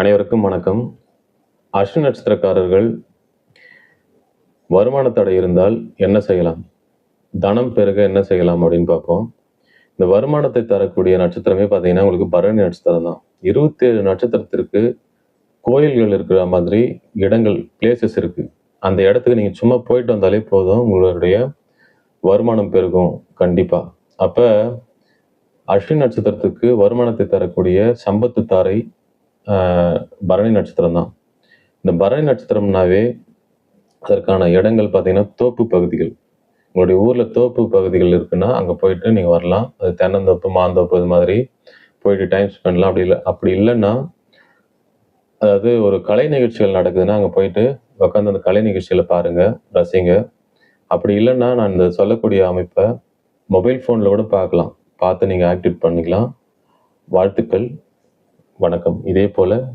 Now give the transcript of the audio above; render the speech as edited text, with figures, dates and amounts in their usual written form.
அனைவருக்கும் வணக்கம். அஸ்வினி நட்சத்திரக்காரர்கள் வருமான தடை இருந்தால் என்ன செய்யலாம்? தனம் பெருக என்ன செய்யலாம் அப்படின்னு பார்ப்போம். இந்த வருமானத்தை தரக்கூடிய நட்சத்திரமே பார்த்தீங்கன்னா, உங்களுக்கு பரணி நட்சத்திரம் தான். 27 நட்சத்திரத்திற்கு கோயில்கள் இருக்கிற மாதிரி இடங்கள், பிளேஸஸ் இருக்கு. அந்த இடத்துக்கு நீங்க சும்மா போயிட்டு வந்தாலே போதும், உங்களுடைய வருமானம் பெருகும் கண்டிப்பா. அப்ப அஸ்வினி நட்சத்திரத்துக்கு வருமானத்தை தரக்கூடிய சம்பத்து தாரை பரணி நட்சத்திரம் தான். இந்த பரணி நட்சத்திரம்னாவே அதற்கான இடங்கள் பார்த்தீங்கன்னா, தோப்பு பகுதிகள். உங்களுடைய ஊர்ல தோப்பு பகுதிகள் இருக்குன்னா, அங்க போயிட்டு நீங்க வரலாம். அது தென்னந்தோப்பு, மாந்தோப்பு இது மாதிரி போயிட்டு டைம் ஸ்பெண்ட்லாம். அப்படி இல்லன்னா, அதாவது ஒரு கலை நிகழ்ச்சிகள் நடக்குதுன்னா, அங்க போயிட்டு உட்காந்து அந்த கலை நிகழ்ச்சிகள பாருங்க, ரசிங்க. அப்படி இல்லன்னா, நான் இந்த சொல்லக்கூடிய அமைப்ப மொபைல் ஃபோன்ல கூட பார்க்கலாம். பார்த்து நீங்க ஆக்டிவேட் பண்ணிக்கலாம். வாழ்த்துக்கள். வணக்கம். இதே போல